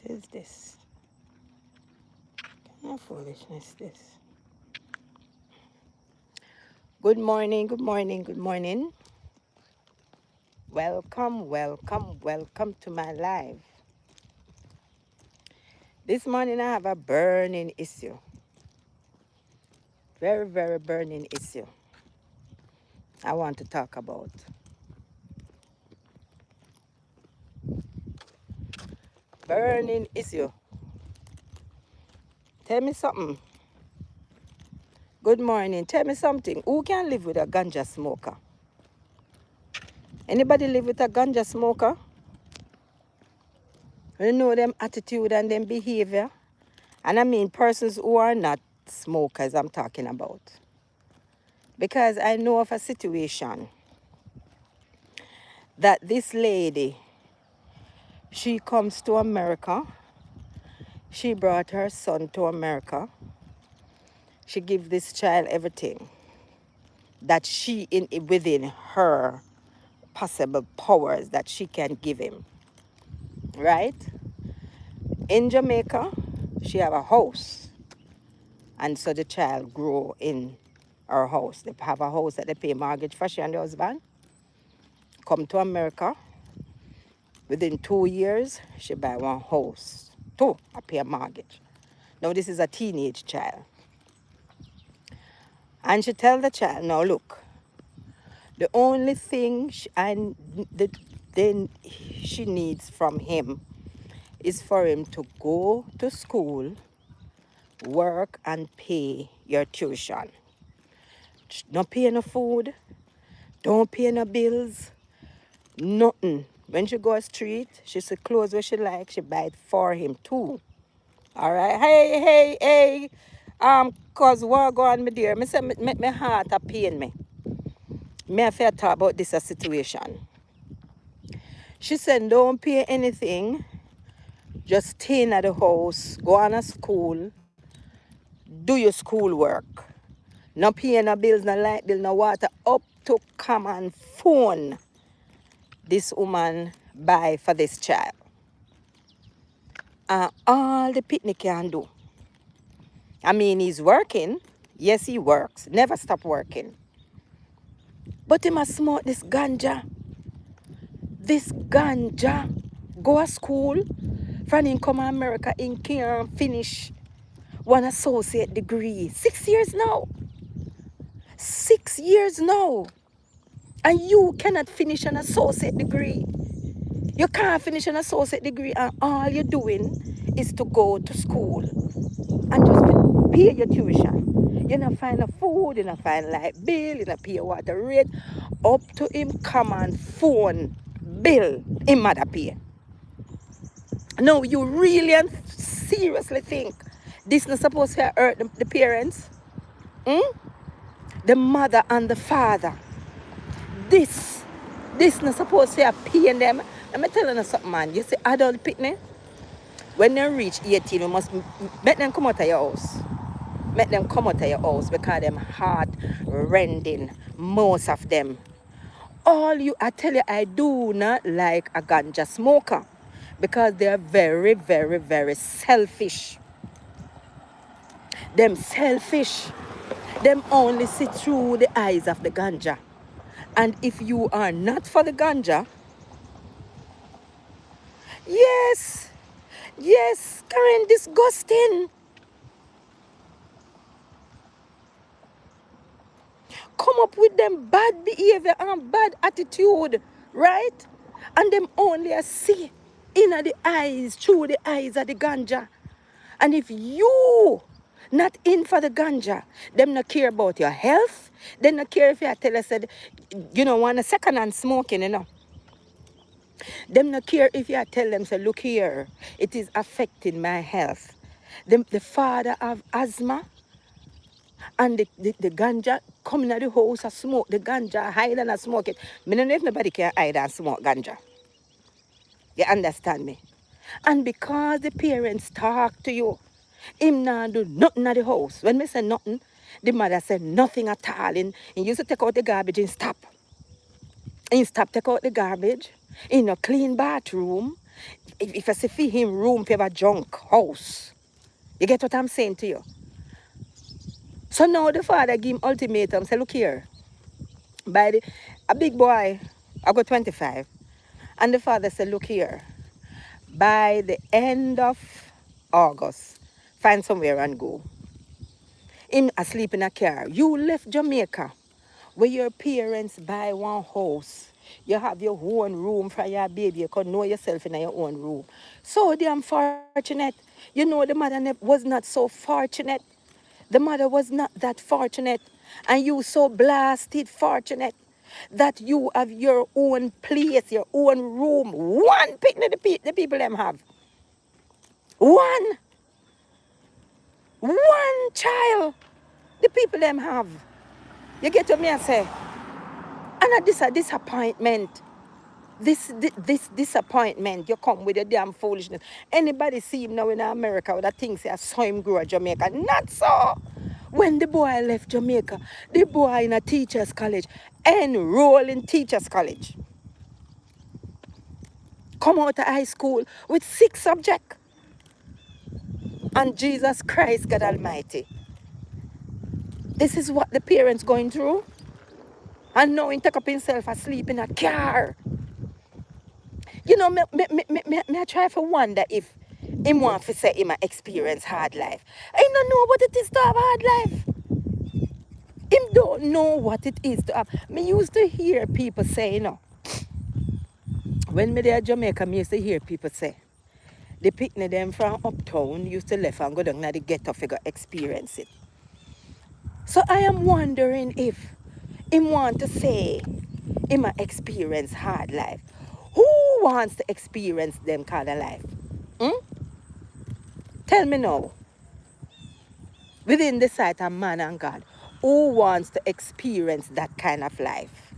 What is this? What kind of foolishness this? Good morning, good morning, good morning. Welcome, welcome, welcome to my live. This morning I have a burning issue. Very, very burning issue I want to talk about. Burning issue. Tell me something. Good morning. Tell me something. Who can live with a ganja smoker? Anybody live with a ganja smoker? You know them attitude and them behavior. And I mean persons who are not smokers I'm talking about. Because I know of a situation that this lady, she comes to America. She brought her son to America. She gives this child everything that she, within her possible powers, that she can give him. Right? In Jamaica, she have a house. And so the child grow in her house. They have a house that they pay mortgage for, she and the husband. Come to America. Within 2 years, she buy one house. Two, I pay a mortgage. Now this is a teenage child. And she tell the child, now look, the only thing she needs from him is for him to go to school, work, and pay your tuition. Don't pay no food, don't pay no bills, nothing. When she go street, she see clothes where she like, she buy it for him too. All right, hey, cause what go on, me dear, me say me heart a pain me. Me have to talk about this situation. She said, don't pay anything, just stay in the house, go on a school, do your school work. No pay no bills, no light bill, no water, up to common phone this woman buy for this child. And all the picnic can do. I mean, he's working. Yes, he works. Never stop working. But he must smoke this ganja. This ganja. Go to school. From him come to America, in can finish one associate degree. 6 years now. 6 years now. And you cannot finish an associate degree. You can't finish an associate degree and all you're doing is to go to school and just pay your tuition. You don't find a food, you don't find light bill, you don't pay your water rate. Up to him common phone bill, him mother pay. No, you really and seriously think this not supposed to hurt the parents? The mother and the father. This not supposed to pay them. Let me tell you something, man. You see adult picnic? When they reach 18, we must make them come out of your house. Make them come out of your house because them heart rending, most of them. I tell you, I do not like a ganja smoker because they are very, very, very selfish. Them selfish. Them only see through the eyes of the ganja. And if you are not for the ganja, yes, Karen, disgusting. Come up with them bad behavior and bad attitude, right? And them only see in the eyes, through the eyes of the ganja. And if you not in for the ganja, them not care about your health. They not care if you tell us that you don't want a second-hand smoking, you know. Them not care if you tell them, say, look here, it is affecting my health. The father have asthma and the ganja coming out the house and smoke the ganja, hide and smoke it. I don't know if nobody can hide and smoke ganja. You understand me? And because the parents talk to you, him not do nothing at the house. When me say nothing, the mother said nothing at all. And he used to take out the garbage and stop. And stop take out the garbage. In a clean bathroom. If I see him room for a junk house. You get what I'm saying to you? So now the father give him ultimatum, say, look here, a big boy, I got 25. And the father said, look here, by the end of August, find somewhere and go. Him asleep in a car. You left Jamaica where your parents buy one house. You have your own room for your baby. You can know yourself in your own room. So damn fortunate. You know the mother was not so fortunate. The mother was not that fortunate. And you so blasted fortunate that you have your own place, your own room. One picnic the people them have. One. One child the people them have. You get what me I say? And this a disappointment. This disappointment, you come with your damn foolishness. Anybody see him now in America with that thing say I saw him grow at Jamaica? Not so. When the boy left Jamaica, the boy in a teacher's college, enroll in teacher's college. Come out of high school with 6 subjects. And Jesus Christ, God Almighty. This is what the parents going through. And now he take up himself asleep in a car. You know, me I try to wonder if him want to say him experience hard life. I don't know what it is to have hard life. Him don't know what it is to have. Me used to hear people say, you know, when me there in Jamaica, me used to hear people say, the picnic them from uptown used to left and go down to the ghetto figure experience it. So I am wondering if him want to say him experience hard life. Who wants to experience them kind of life? Tell me now. Within the sight of man and God, who wants to experience that kind of life?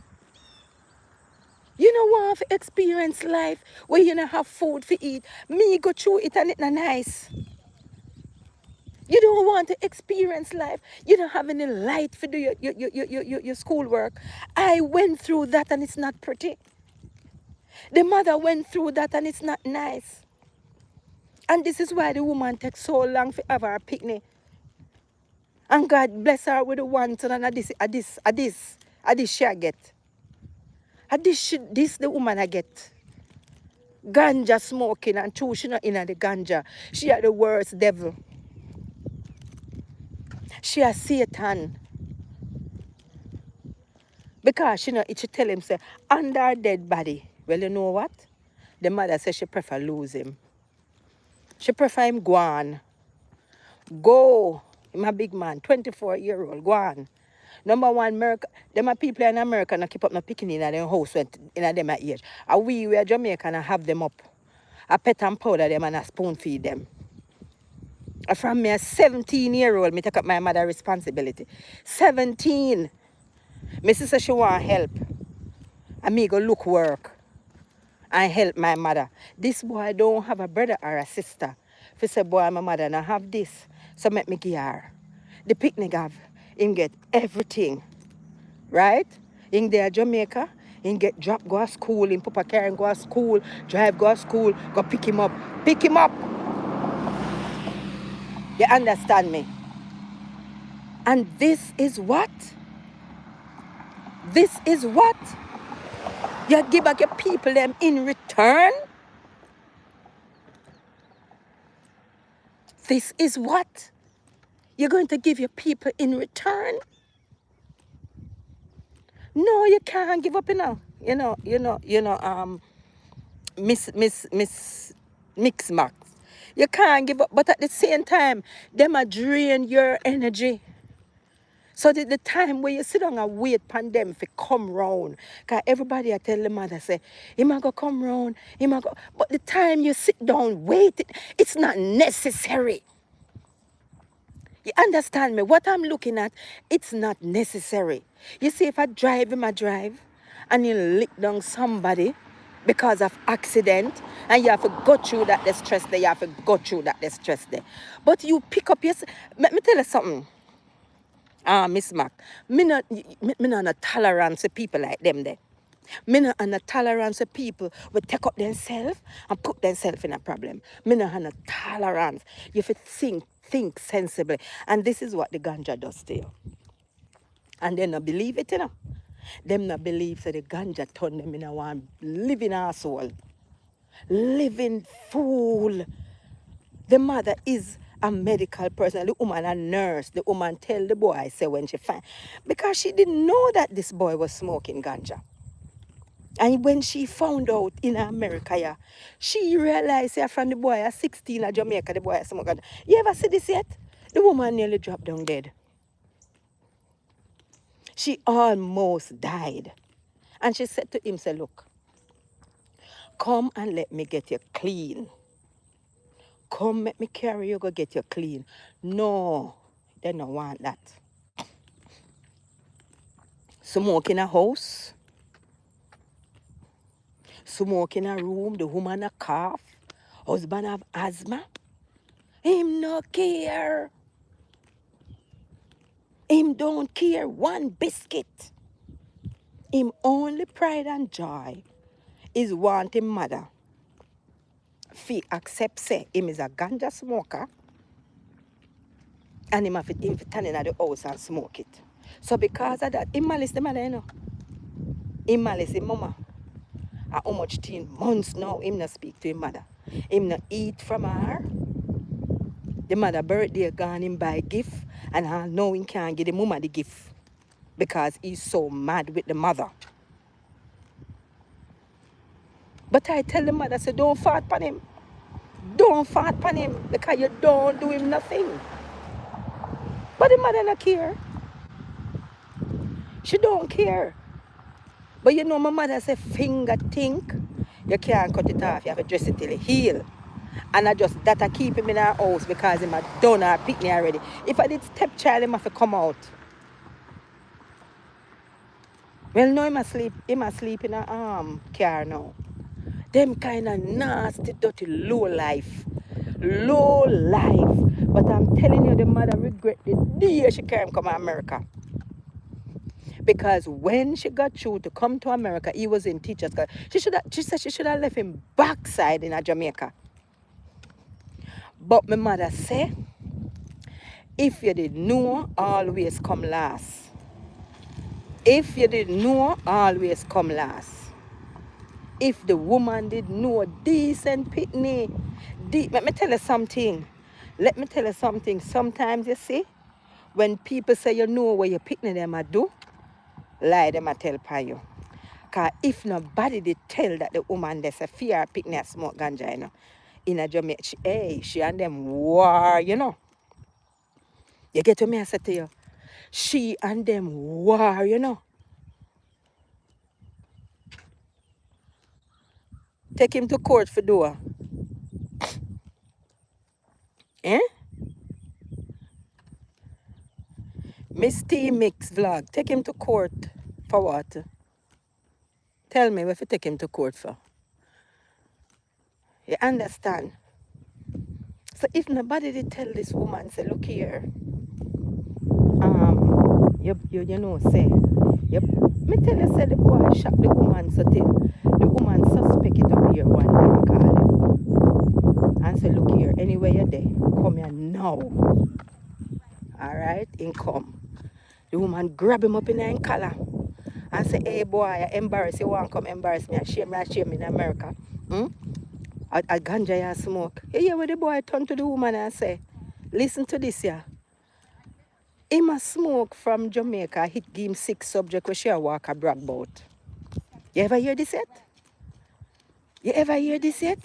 You don't want to experience life where you don't have food to eat. Me go through it and it's not nice. You don't want to experience life. You don't have any light to do your schoolwork. I went through that and it's not pretty. The mother went through that and it's not nice. And this is why the woman takes so long to have her picnic. And God bless her with the one son and this she get. This the woman I get. Ganja smoking and true she not in the ganja. She are the worst devil. She a Satan. Because she tell him say under her dead body. Well, you know what? The mother says she prefer lose him. She prefer him go on. Go. I'm a big man, 24-year-old. Go on. Number one, America, them are people in America and keep up my picking in their house when in them age. And we are Jamaican and have them up. I pet and powder them and I spoon feed them. And from me a 17-year-old, me take up my mother's responsibility. 17. My sister she want help. And me go look work and help my mother. This boy don't have a brother or a sister. If you say, boy, my mother now have this, so make me give her. The picnic have, him get everything, right? In there Jamaica, him get drop, go to school, him papa carry him go to school, drive, go to school, go pick him up. Pick him up. You understand me? And this is what? This is what? You give back your people them in return? This is what? You're going to give your people in return? No, you can't give up, Mix Max. You can't give up, but at the same time, them are drain your energy. So the time where you sit down and wait for them to come round, because everybody I tell the mother say, he might go come round, he might go, but the time you sit down, wait, it's not necessary. You understand me? What I'm looking at, it's not necessary. You see, if I drive, and you lick down somebody because of accident, and you have to go through that distress there, But you pick up your... Let me tell you something. Miss Mac, me not tolerance to people like them there. Me no have no tolerance of people will take up themselves and put themselves in a problem. Me no have no tolerance. You have to think sensibly. And this is what the ganja does to you. And they not believe it, you know. Them not believe that the ganja turn them in a one living asshole. Living fool. The mother is a medical person. The woman a nurse. The woman tell the boy, say when she find. Because she didn't know that this boy was smoking ganja. And when she found out in America, yeah, she realized yeah, from the boy at 16 at Jamaica, the boy at smoking. You ever see this yet? The woman nearly dropped down dead. She almost died. And she said to him, say, look, come and let me get you clean. Come, let me carry you, go get you clean. No, they don't want that. Smoke in a house. Smoke in a room. The woman a cough. Husband have asthma. Him no care. Him don't care one biscuit. Him only pride and joy is want him mother. Fi accept say him is a ganja smoker. And him have to stand in the house and smoke it. So because of that, him malice the mother, you know. Him malice him mama. And how much teen months now him not speak to him mother. Him not eat from her. The mother birthday gone him buy gift. And now he can't give the mama the gift. Because he's so mad with the mother. But I tell the mother, say, don't fart on him. Don't fart on him. Because you don't do him nothing. But the mother don't care. She don't care. But you know my mother say finger think. You can't cut it off. You have to dress it till it heal. And I just that I keep him in our house because him a done or pick me already. If I did stepchild, him have to come out. Well, no, him asleep in a car now. Them kind of nasty, dirty, low life. Low life. But I'm telling you, the mother regret the day she came come to America. Because when she got through to come to America, he was in teacher's class. She said she should have left him backside in Jamaica. But my mother said, if you did know, always come last. If you did know, always come last. If the woman did know decent pitney, let me tell you something. Let me tell you something. Sometimes you see, when people say you know what your pitney them a do, lie them a tell pa you. Because if nobody did tell that the woman there's a fear pitney a smoke ganja, you know, in a Jamaica, she and them war, you know. You get to me, I say to you, she and them war, you know. Take him to court for do. Eh? Miss T Mix vlog. Take him to court for what? Tell me what you take him to court for. You understand? So if nobody did tell this woman, say, look here, you know, say, me tell you, say the boy shot the woman, so till the woman suspect it up here one day, call him. And say, look here, anywhere you're there, come here now. Alright, in come. The woman grab him up in her collar and say, hey boy, I embarrass you, want come embarrass me, I shame in America. A ganja you smoke. You hear what the boy turn to the woman and say, listen to this here. Him a smoke from Jamaica, hit game 6 subject where she a walk a brag about. You ever hear this yet? You ever hear this yet?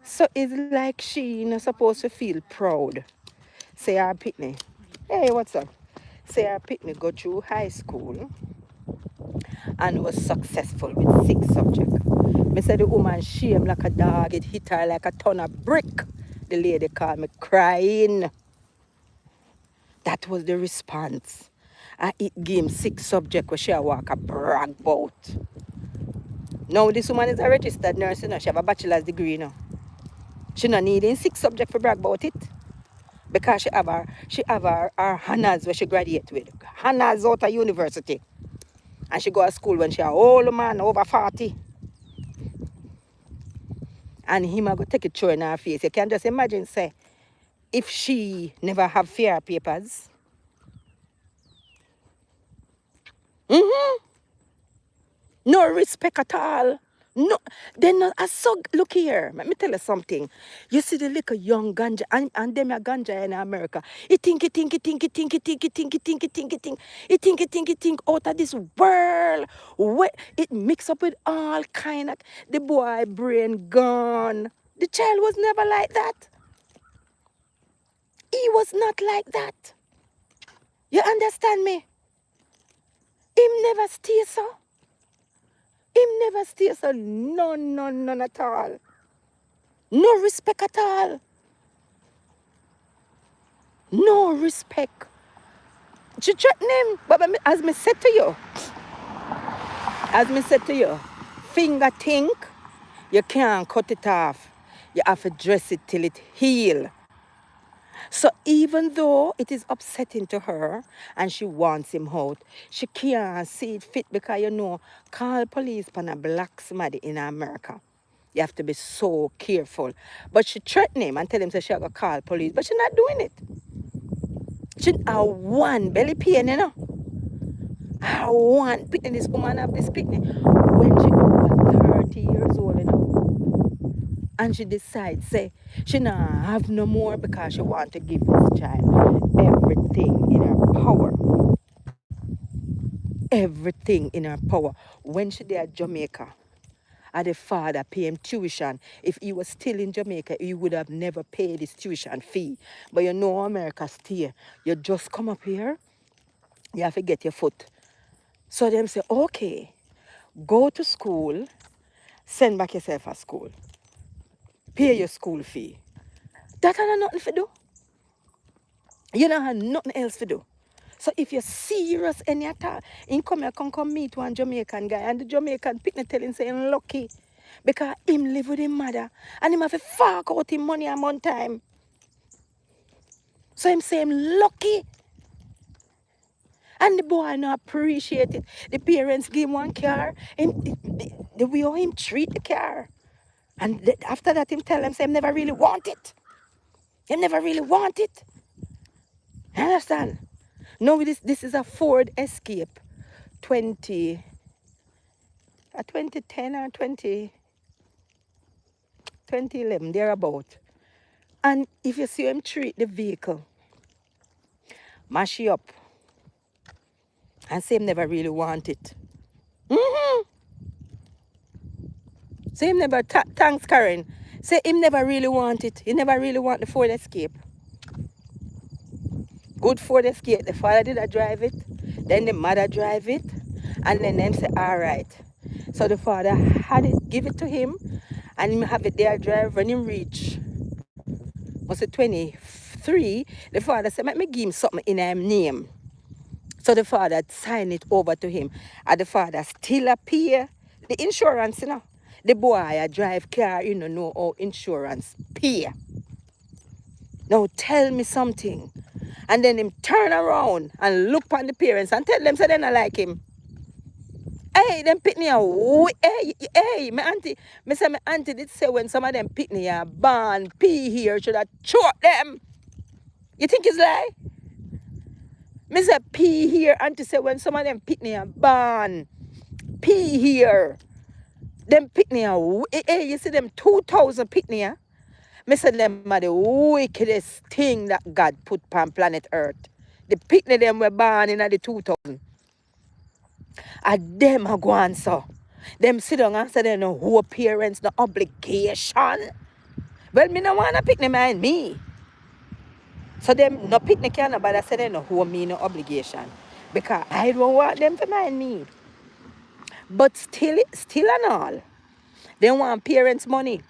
So it's like she not supposed to feel proud. Say her pitney. Hey, what's up? Say her pitney go through high school and was successful with 6 subjects. Me say the woman shame like a dog, it hit her like a ton of brick. The lady called me crying. That was the response. I hit game 6 subject where she walk a brag about. Now this woman is a registered nurse, you know. She have a bachelor's degree now. She not needing 6 subject for brag about it. Because she have her honors where she graduate with. Honors out of university. And she go to school when she a old man over 40. And him a go take it through in her face. You can just imagine, say, if she never have fair papers. No respect at all. No, then I saw, look here, let me tell you something. You see the little young ganja, and them a ganja in America. He think, out of this world. It mix up with all kind of, the boy brain gone. The child was never like that. He was not like that. You understand me? Him never stay so. Him never stay so. None at all. No respect at all. No respect. She threaten him. But as me said to you, finger think, you can't cut it off. You have to dress it till it heal. So even though it is upsetting to her and she wants him out, she can't see it fit because, you know, call police on a black somebody in America. You have to be so careful. But she threatened him and tell him that she going to call police. But she's not doing it. She have one belly pain, you know. I want picnic. This woman have this picnic when she over 30 years old, you know. And she decides, say, she not have no more because she want to give this child everything in her power. Everything in her power. When she there at Jamaica, and the father pay him tuition. If he was still in Jamaica, he would have never paid his tuition fee. But you know America stay. You just come up here, you have to get your foot. So them say, okay, go to school, send back yourself at school. Pay your school fee. That ain't nothing to do. You don't have nothing else to do. So if you're serious any at all, you come meet one Jamaican guy, and the Jamaican picnic tell him saying lucky because him live with his mother and him have to fork out him money a month time. So him say him lucky. And the boy not appreciate it. The parents give him one car, the way how him treat the car. And after that him tell him say him never really want it. Him never really want it. You understand? No, this is a Ford Escape 2010 or 2011, thereabout. And if you see him treat the vehicle, mash it up, and say him never really want it. Say him never, thanks Karen, say him never really want it. He never really want the Ford Escape. Good Ford Escape. The father did drive it, then the mother drive it, and then them say, all right. So the father had it, give it to him, and him have it there drive when him reach, was it 23, the father said, let me give him something in his name. So the father signed it over to him, and the father still pay the insurance, you know. The boy drive car, you know how insurance pay. Now tell me something. And then him turn around and look on the parents and tell them say they not like him. Hey, them pitney hey, my auntie, me say my auntie did say when some of them pitney are born pee here, should have choke them. You think it's lie? Me say pee here, auntie say when some of them pitney are born pee here. Them pitney are, hey, you see them 2,000 pitney. Me say them are the wickedest thing that God put on planet Earth. The pitney them were born in the 2000. And them are going so. Them sit down and say they no who parents, no obligation. Well, me no want to pitney mind me. So them no pitney can but I say they no who me no obligation. Because I don't want them to mind me. But still and all, they want parents' money.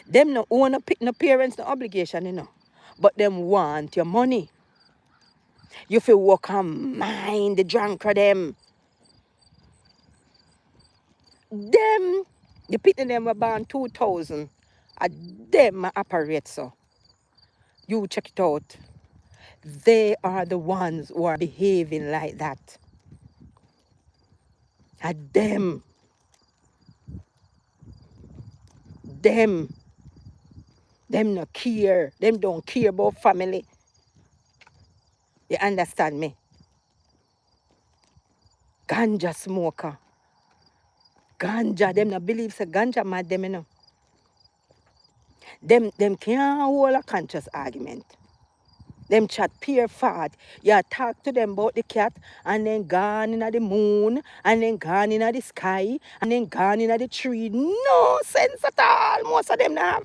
Them no own no parents, no obligation, you know. But them want your money. You feel work and mind the drunk of them. Them, the people them were born 2000. And them operate so. You check it out. They are the ones who are behaving like that. And them no care. Them don't care about family. You understand me? Ganja smoker. Ganja, them no believe say ganja mad them, you know. Them can't hold a conscious argument. Them chat pure fart. You talk to them about the cat and then gone in the moon and then gone in the sky and then gone in the tree. No sense at all. Most of them have.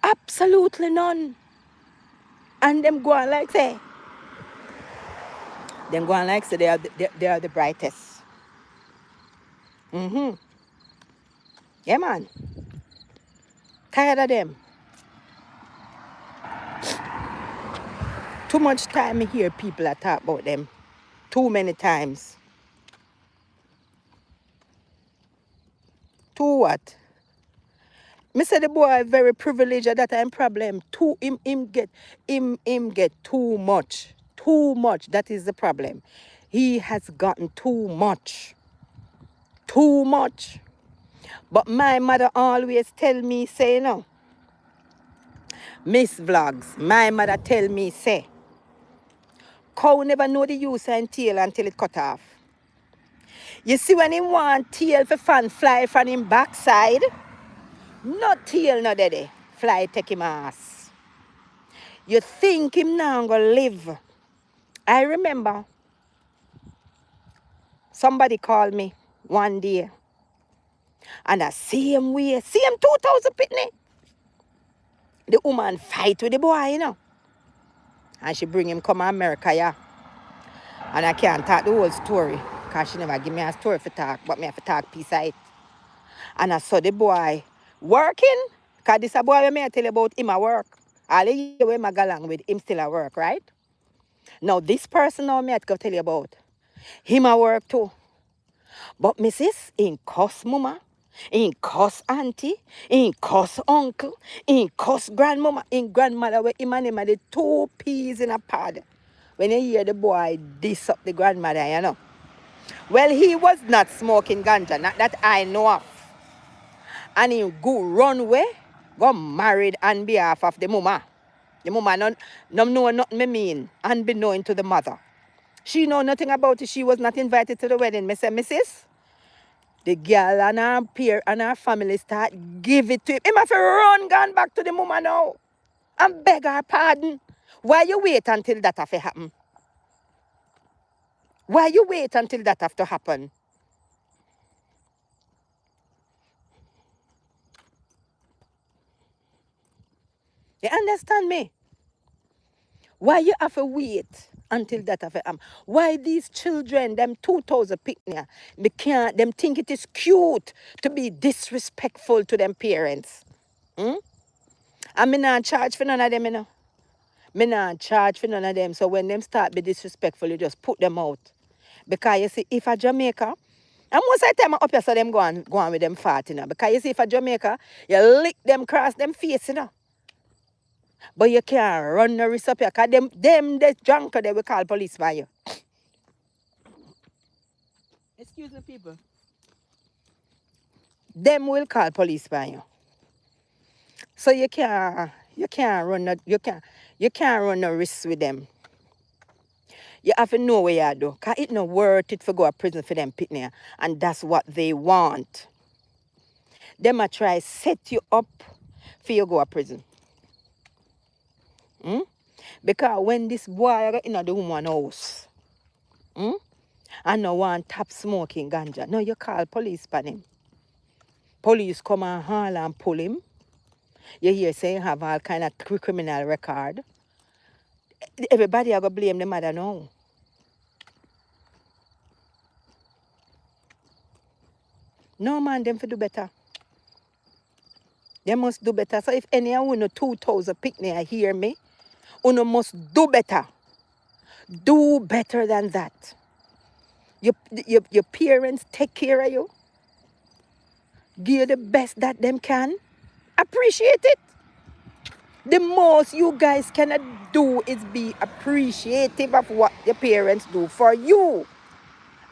Absolutely none. And them go on like say. Them go on like say they are the brightest. Mm-hmm. Yeah, man. Tired of them. Too much time I hear people that talk about them. Too many times. Too what? Me say the boy very privileged at that time problem. Him get too much. Too much. That is the problem. He has gotten too much. Too much. But my mother always tell me, say, no. Miss Vlogs, my mother tell me, say, cow never know the use and tail until it cut off. You see when him want tail for fan fly from him backside, no tail no daddy, fly take him ass. You think him now gonna live. I remember somebody called me one day and I see him 2000 pitney. The woman fight with the boy, you know. And she bring him come to America, yeah. And I can't talk the whole story because she never give me a story for talk, but me have to talk piece of it. And I saw the boy working, because this a boy when I tell you about him at work. All the year when I go along with him still at work, right? Now this person now me I to tell you about. Him at work too. But missus, in cuss mama, in cuss auntie, in cuss uncle, in cuss grandmama, in grandmother where him and him are the 2 peas in a pod. When you hear the boy diss up the grandmother, you know. Well, he was not smoking ganja, not that I know of. And he go run away, go married on behalf of the mama. The mama no know nothing me mean, unbeknown to the mother. She know nothing about it. She was not invited to the wedding. Me say, missus, the girl and her peer and her family start give it to him. Him have to run gone back to the mama now and beg her pardon. Why you wait until that have to happen? Why you wait until that have to happen? You understand me? Why you have to wait until that have to happen? Why these children, them 2000 picnic, them think it is cute to be disrespectful to them parents? And me not charge for none of them, you know. Me not charge for none of them. So when them start be disrespectful, you just put them out. Because you see, if a Jamaica, and most of the time I up here so them go on with them fart, you know. Because you see, if a Jamaica, you lick them cross them face, you know. But you can't run the risk up here. Because them the drunker, they will call police by you. Excuse me, people. Them will call police by you. So you can't run no risk with them. You have to know where you do. Because it's not worth it for go to prison for them pitney. And that's what they want. Them a try set you up for you go to prison. Because when this boy got in the woman house, and no one tap smoking ganja, no, you call police for him. Police come and haul and pull him. You hear saying have all kind of criminal record. Everybody are going to blame the mother now. No man, them for do better. They must do better. So if any of you 2000 picnic hear me, you must do better. Do better than that. Your parents take care of you. Give you the best that them can. Appreciate it. The most you guys cannot do is be appreciative of what your parents do for you.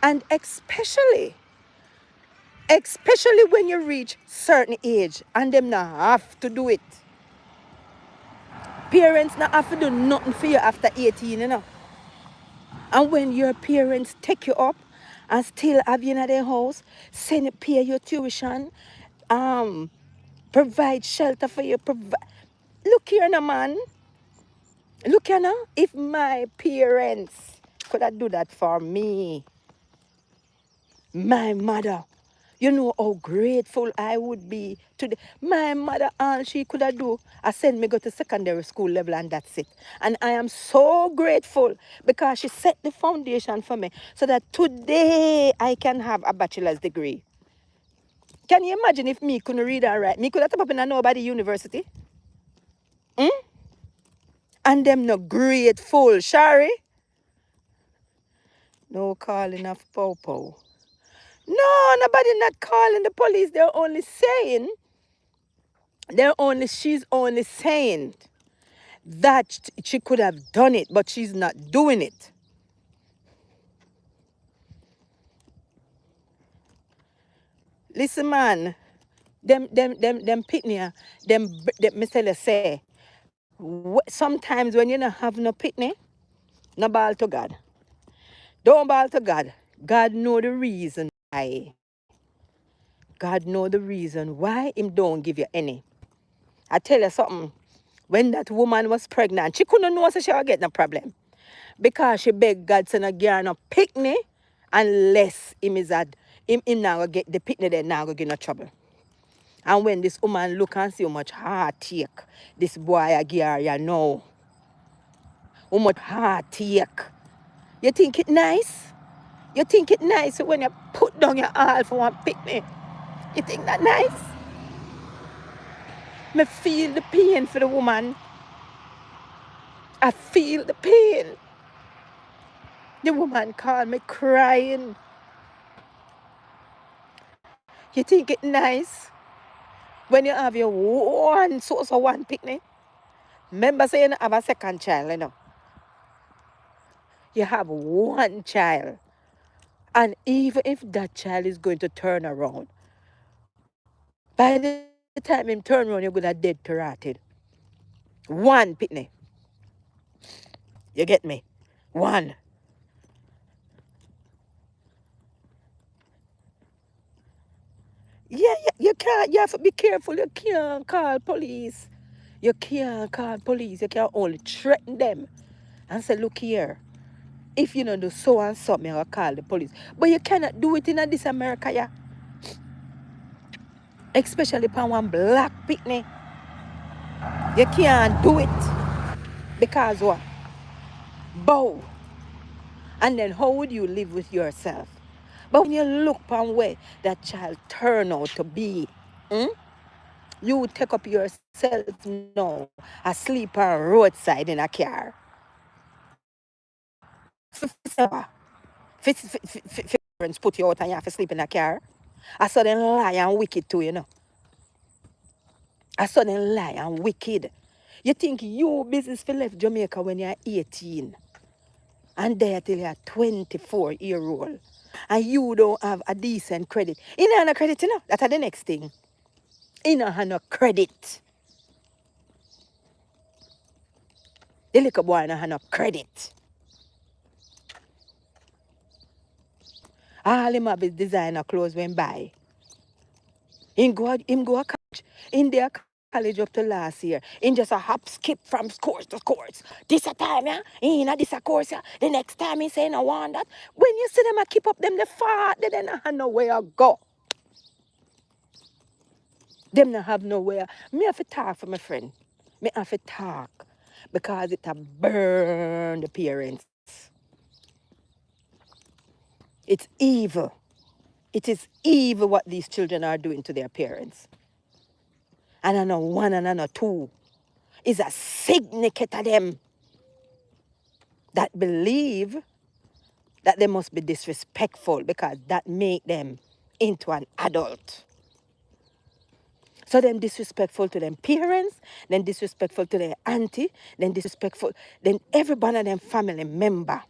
And especially when you reach certain age and them not have to do it. Parents not have to do nothing for you after 18, you know. And when your parents take you up and still have you in their house, send pay your tuition, provide shelter for you, look here now, man. Look here now. If my parents could have do that for me, my mother, you know how grateful I would be today. My mother, all she could have do, I send me go to secondary school level and that's it. And I am so grateful because she set the foundation for me so that today I can have a bachelor's degree. Can you imagine if me couldn't read and write? Me could have top up in a nobody university. And them no grateful, Shari. No calling of Popo. No, nobody not calling the police. She's only saying that she could have done it, but she's not doing it. Listen, man, them pitney, them Mr. say, sometimes when you don't have no pitney, no ball to God. Don't ball to God. God know the reason why. God know the reason why him don't give you any. I tell you something. When that woman was pregnant, she couldn't know so she would get no problem. Because she begged God to not give her no picnic unless him now go get the picnic then now go get no trouble. And when this woman look and see how much heartache this boy I give her, you know. How much heartache. You think it nice? You think it nice when you put down your all for one picnic? You think that nice? Me feel the pain for the woman. I feel the pain. The woman called me crying. You think it nice when you have your one picnic? Remember saying you have a second child, you know. You have one child. And even if that child is going to turn around, by the time him turn around, you're going to dead pirated. One picnic. You get me? One. Yeah, you can't. You have to be careful. You can't call police. You can't call police. You can only threaten them and say, look here. If you don't do so and so, me will call the police. But you cannot do it in this America, yeah. Especially upon one black picnic. You can't do it. Because what? Bow. And then how would you live with yourself? But when you look upon where that child turn out to be, you would take up yourself now, asleep on roadside in a car. Parents put you out and you have to sleep in a car. I saw them lie and wicked too, you know. I saw them lie and wicked. You think you business for left Jamaica when you're 18 and there till you're 24-year-old and you don't have a decent credit. You don't have no credit, you know. That's the next thing. You don't have no credit. The little boy don't have no credit. All him have is designer clothes when buy. Him go a college. In their college up to last year. In just a hop skip from course to course. This a time, yeah? In a this a course, yeah? The next time he say no want that. When you see them a keep up them the fart, they don't have nowhere to go. Them not have nowhere. Me have to talk for my friend. Me have to talk. Because it a burn the parents. It's evil. It is evil what these children are doing to their parents. And I know one and I know two is a significant of them that believe that they must be disrespectful because that make them into an adult. So them disrespectful to them parents, then disrespectful to their auntie, then disrespectful, then every one of them family member.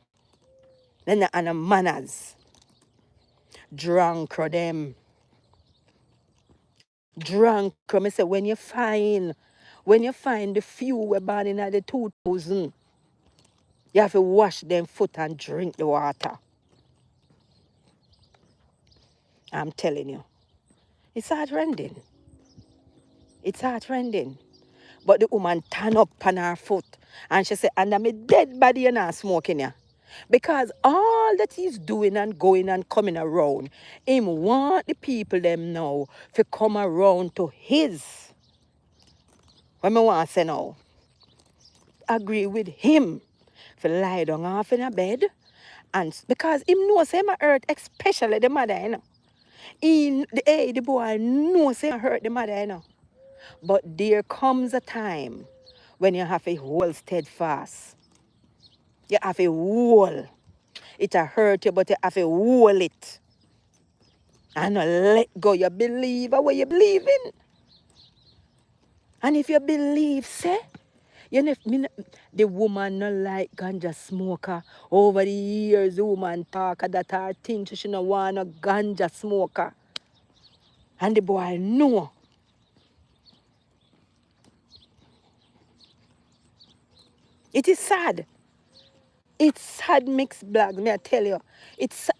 Then and manners. Drunk or them. Drunk. Me say when you find the few were born in the 2000, you have to wash them foot and drink the water. I'm telling you. It's heart-rending. It's heart-rending. But the woman turn up on her foot and she said, and I'm a dead body and I'm smoking here. Because all that he's doing and going and coming around, him want the people them now to come around to his. What I want to say now, agree with him to lie down off in a bed. And because him knows him hurt, especially the mother, you know. The boy knows him hurt the mother, you know. But there comes a time when you have to hold steadfast. You have to hold. It'll hurt you, but you have to hold it. And not let go. You believe what you believe in. And if you believe, say, you know, the woman not like ganja smoker. Over the years, the woman talk that her thing, she don't want a ganja smoker. And the boy know. It is sad. It's sad mixed black, me I tell you.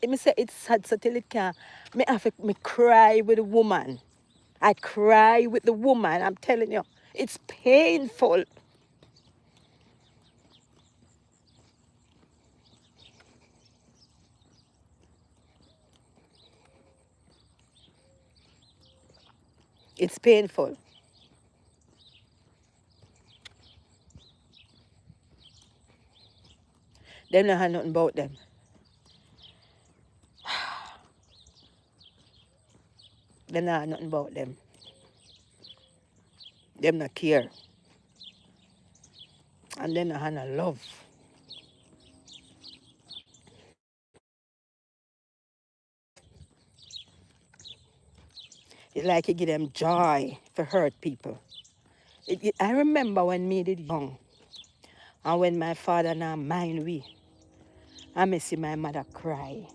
Me say it's sad so till it can. Me have to me cry with the woman. I cry with the woman, I'm telling you. It's painful. It's painful. Them not have nothing about them. Them not have nothing about them. Them not care. And them not have no love. It's like you give them joy for hurt people. I remember when me did young, and when my father now mind we, I may see my mother cry.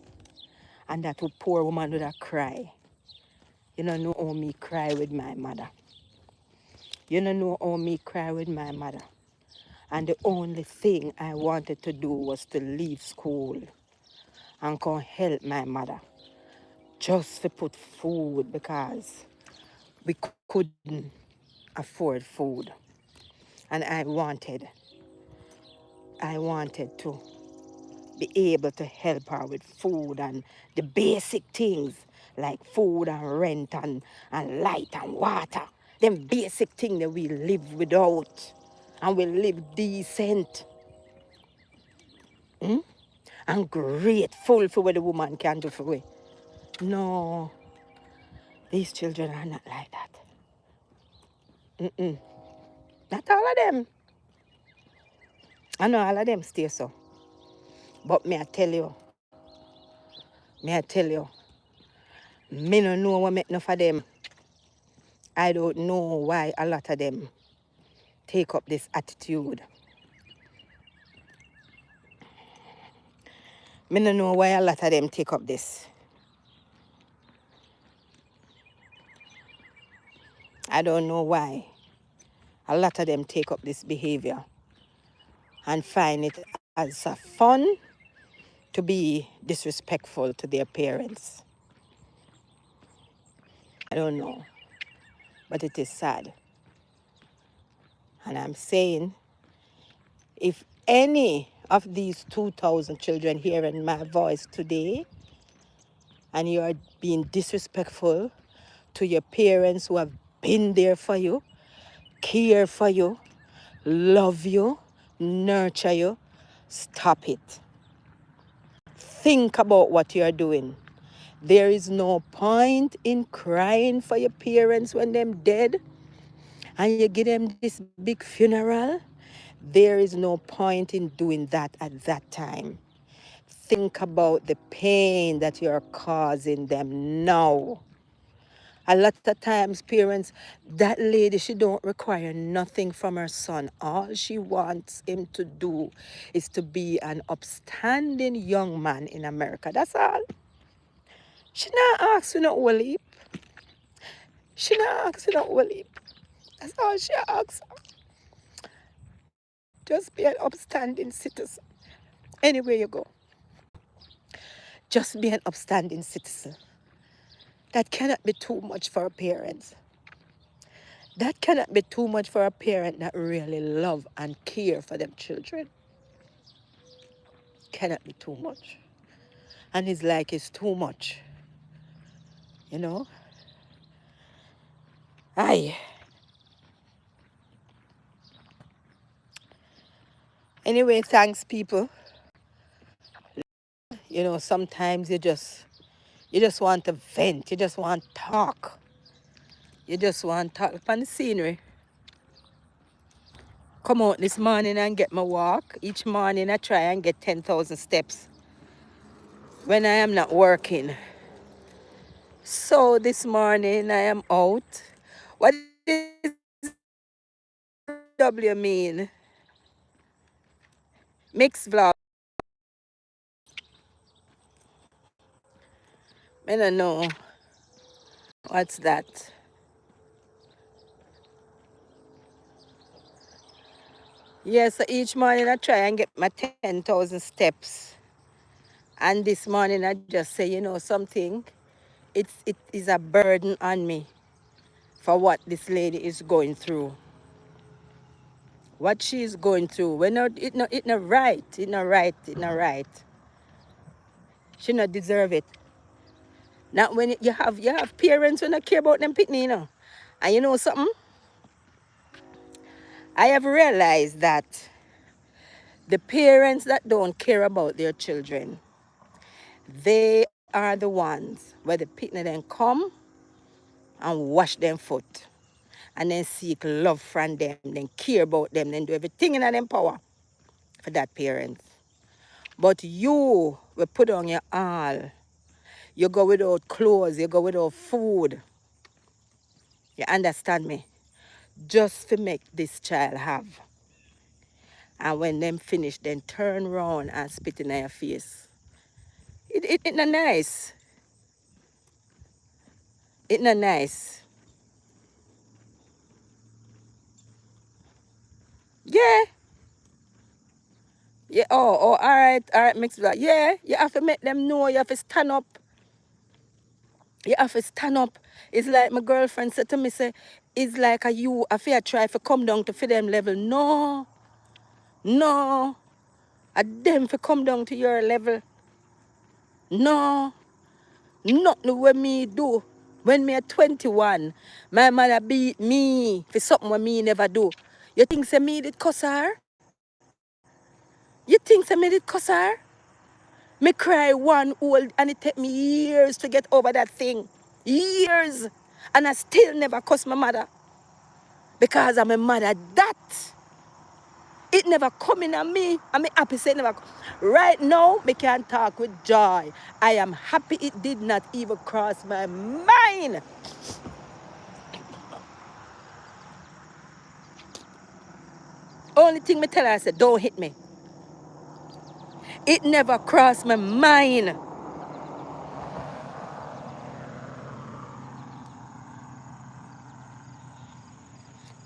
And that poor woman would have cry. You don't know how me cry with my mother. You don't know how me cry with my mother. And the only thing I wanted to do was to leave school and come help my mother. Just to put food because we couldn't afford food. And I wanted to be able to help her with food and the basic things like food and rent and light and water. Them basic things that we live without. And we live decent. And grateful for what the woman can do for we. No, these children are not like that. Not all of them. I know all of them stay so. But me I tell you, me no know what make enough of them. I don't know why a lot of them take up this attitude. Me no know why a lot of them take up this. I don't know why a lot of them take up this behavior and find it as a fun to be disrespectful to their parents. I don't know, but it is sad. And I'm saying, if any of these 2,000 children hearing my voice today, and you are being disrespectful to your parents who have been there for you, care for you, love you, nurture you, stop it. Think about what you are doing. There is no point in crying for your parents when they're dead and you give them this big funeral. There is no point in doing that at that time. Think about the pain that you're causing them now. A lot of times parents, that lady, she don't require nothing from her son. All she wants him to do is to be an upstanding young man in America. That's all. She not ask for no whole heap. She not ask for no whole heap. That's all she asks. Just be an upstanding citizen. Anywhere you go. Just be an upstanding citizen. That cannot be too much for a parent. That cannot be too much for a parent that really love and care for them children. Cannot be too much. And it's like it's too much. You know? Aye. Anyway, thanks people. You know, sometimes you just want to vent. You just want to talk. You just want to talk upon the scenery. Come out this morning and get my walk. Each morning I try and get 10,000 steps when I am not working. So this morning I am out. What does W mean? Mixed vlog. I don't know. What's that? Yeah, so each morning I try and get my 10,000 steps. And this morning I just say, you know something, it is a burden on me for what this lady is going through. What she is going through. It not right. It not right. It not right. She not deserve it. Not when you have parents who don't care about them pitney, you know. And you know something? I have realized that the parents that don't care about their children, they are the ones where the pitney then come and wash them foot. And then seek love from them, then care about them, then do everything in them power for that parent. But you will put on your all. You go without clothes, you go without food. You understand me? Just to make this child have. And when them finish, then turn around and spit in your face. It not nice. It not nice. Yeah. Yeah, all right, mixed blood. Yeah, you have to make them know, you have to stand up. You have to stand up. It's like my girlfriend said to me, say, it's like you, I feel try to come down to them level. No. No. I them to come down to your level. No. Nothing what me do. When me at 21, my mother beat me for something what me never do. You think say me did cuss her? You think say me did cuss her? Me cry one old and it take me years to get over that thing. Years. And I still never cuss my mother. Because I'm a mother that. It never come in on me. I'm happy say it never come. Right now, me can talk with joy. I am happy it did not even cross my mind. Only thing me tell her, I said, don't hit me. It never crossed my mind.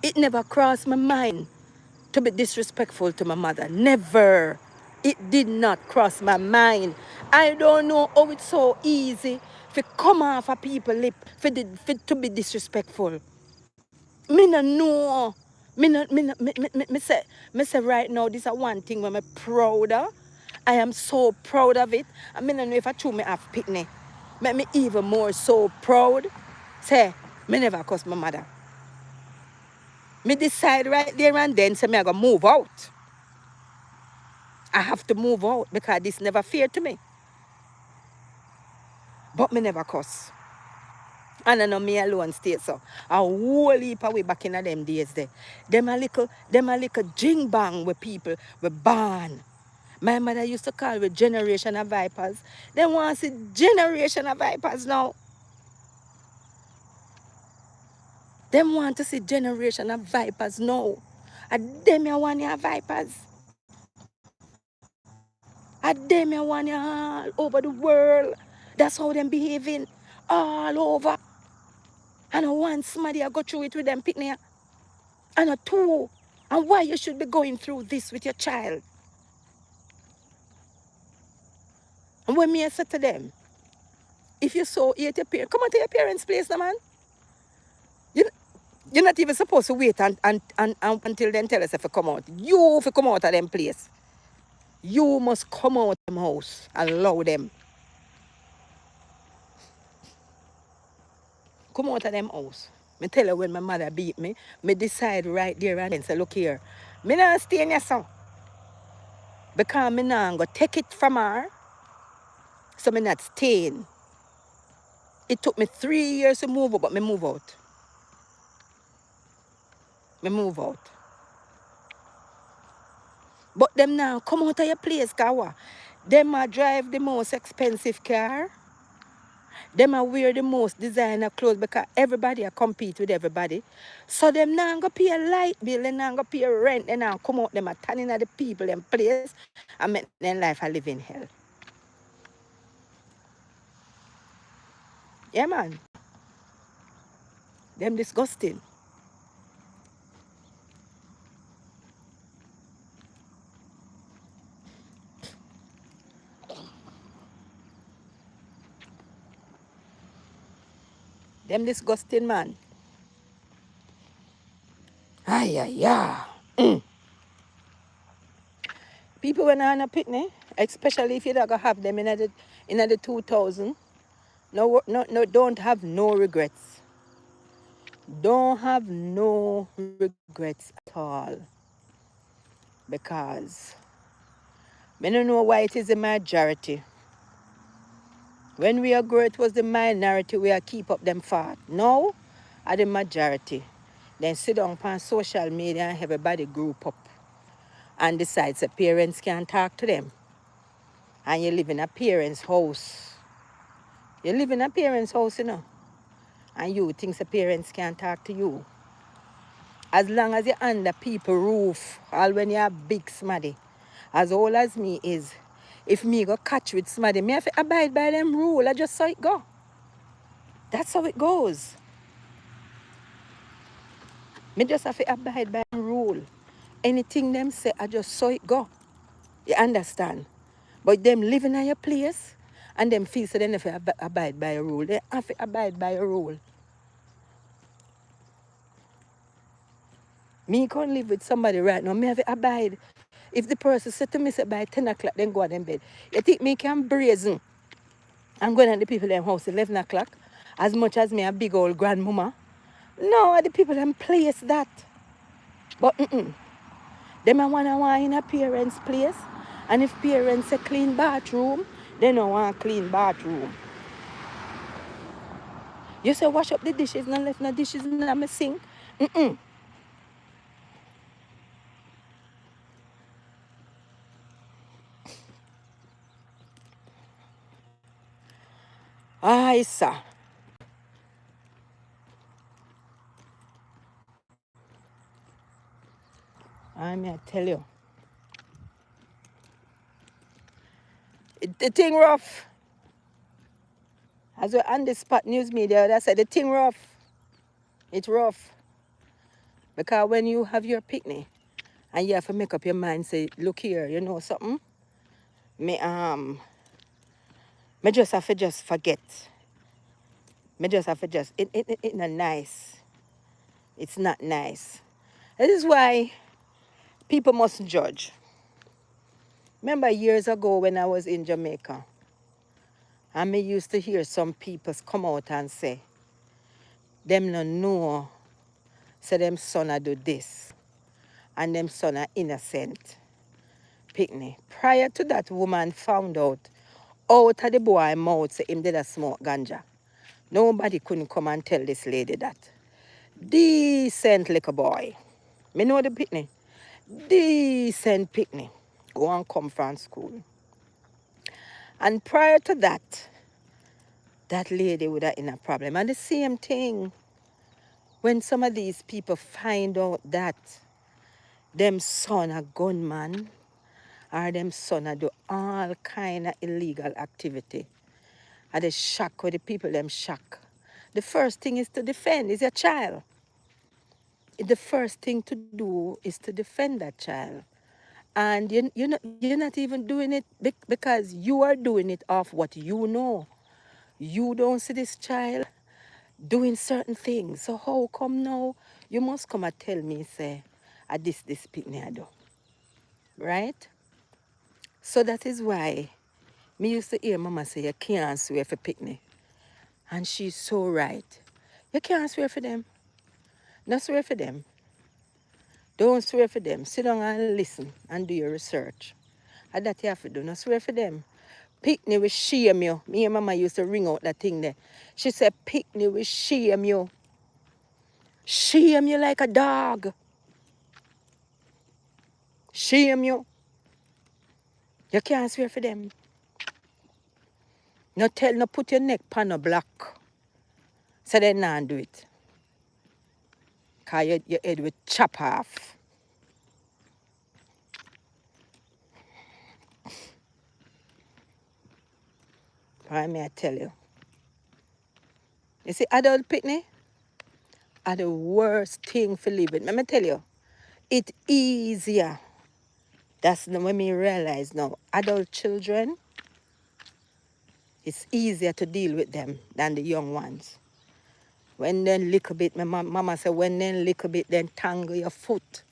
It never crossed my mind to be disrespectful to my mother. Never. It did not cross my mind. I don't know how it's so easy to come off of people's lip to be disrespectful. Me no know. Me say right now, this is one thing when I'm proud of. I am so proud of it. I mean, I know if I true me have picnic, make me even more so proud. Say, me never cuss my mother. Me decide right there and then, say me I go move out. I have to move out because this never fair to me. But me never cuss. And I know me alone stay so. A whole heap away back in them days there. Them a little jing bang with people with born. My mother used to call with generation of vipers. They want to see generation of vipers now. Them want to see generation of vipers now. And them you want your vipers. And them you want you all over the world. That's how them behaving all over. And one somebody I go through it with them picnic. And a two. And why you should be going through this with your child. And when me I say to them, if you so hate your parents, come on to your parents' place, no man. You, you're not even supposed to wait until them tell us if you come out. You if you come out of them place. You must come out of them house and allow them. Come out of them house. Me tell her when my mother beat me, me decide right there and then say, look here, me not stay in your son. Because me not go take it from her, so me not staying. It took me 3 years to move out, but me move out. Me move out. But them now come out of your place, kawa. Them a drive the most expensive car. Them a wear the most designer clothes because everybody a compete with everybody. So them now go pay a light bill, they now go pay rent, they now come out, them a turning at the people in place and make their life a living hell. Yeah, man. Them disgusting. Them disgusting, man. Ay, ay, ay. People when on a picnic, especially if you don't have them in the 2000, don't have no regrets. Don't have no regrets at all. Because I don't know why it is the majority. When we are grow, it was the minority we are keep up them fat. Now, are the majority. Then sit down on social media and everybody group up and decides that parents can't talk to them. And you live in a parent's house. You live in a parent's house, you know. And you think the parents can't talk to you. As long as you're under people's roof, all when you're big smaddy, as old as me is, if me go catch with somebody, me have to abide by them rule. I just saw it go. That's how it goes. Me just have to abide by them rule. Anything them say, I just saw it go. You understand? But them living in your place and them feel so they have to abide by a rule. They have to abide by a rule. Me can't live with somebody right now. Me have to abide. If the person said to me, say by 10 o'clock, then go on in bed. You think me can brazen? I'm going to the people in the house 11 o'clock, as much as me a big old grandmama. No, the people them place that. But them a want in a parent's place. And if parents say clean bathroom, they don't want clean bathroom. You say wash up the dishes, not left no dishes in my sink. Aye, sir. I may tell you. The thing rough. As well on the spot news media, that said the thing rough. It's rough. Because when you have your picnic and you have to make up your mind, say, look here, you know something? Me just have to just forget. Me just have to just it's not nice. It's not nice. This is why people mustn't judge. Remember years ago when I was in Jamaica, and me used to hear some people come out and say, them no know, say them son a do this, and them son are innocent. Picnic. Prior to that, woman found out of the boy mouth say him did a smoke ganja. Nobody couldn't come and tell this lady that. Decent little boy. Me know the picnic. Decent picnic. Go and come from school. And prior to that, that lady would have in a problem. And the same thing, when some of these people find out that them son a gunman, or them son a do all kind of illegal activity, Are the shock where the people them shock. The first thing is to defend. Is your child. The first thing to do is to defend that child. And you're not even doing it because you are doing it off what you know. You don't see this child doing certain things. So how come now you must come and tell me, say, this picnic I do. Right? So that is why me used to hear mama say you can't swear for picnic. And she's so right. You can't swear for them. Not swear for them. Don't swear for them. Sit down and listen and do your research. And that you have to do. Not swear for them. Picnic will shame you. Me and mama used to ring out that thing there. She said, picnic will shame you. Shame you like a dog. Shame you. You can't swear for them. No tell, no put your neck pan a block. So they not do it. Because your head will chop off. Why may I tell you? You see, adult picnic are the worst thing for living. Let me tell you, it's easier. That's when me realize now, adult children, it's easier to deal with them than the young ones. When they little bit, my mama said, when they little bit, then tangle your foot.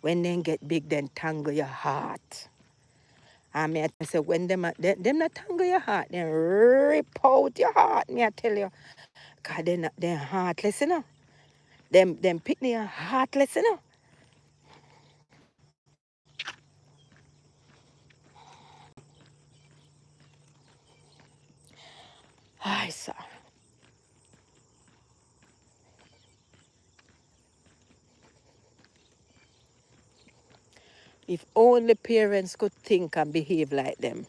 When they get big, then tangle your heart. I mean, I say, when them not tangle your heart, then rip out your heart, me I tell you. Because they're heartless, you know. Them picnic are heartless, you know. Ay, sir. If only parents could think and behave like them.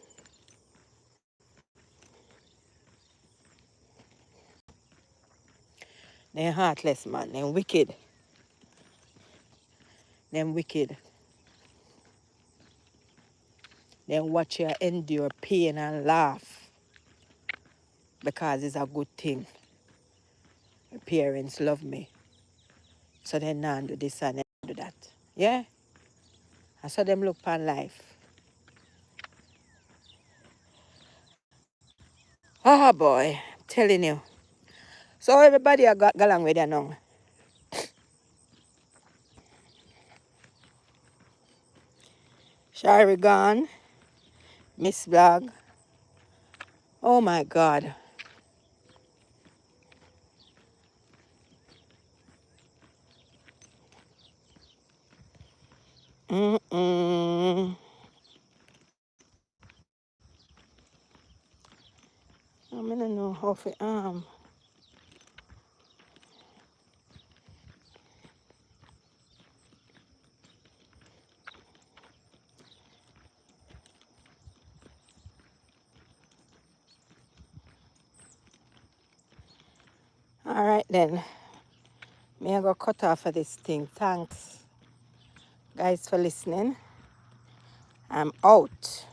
They're heartless, man. They're wicked. They're wicked. They watch you endure pain and laugh because it's a good thing. My parents love me. So they not do this and they do that. Yeah? I saw them look upon life. Oh boy, I'm telling you. So everybody I got along with you now. Shari gone. Miss Blog. Oh my God. Mm-mm. I don't know how to All right then. Me I go cut off of this thing. Thanks guys for listening. I'm out.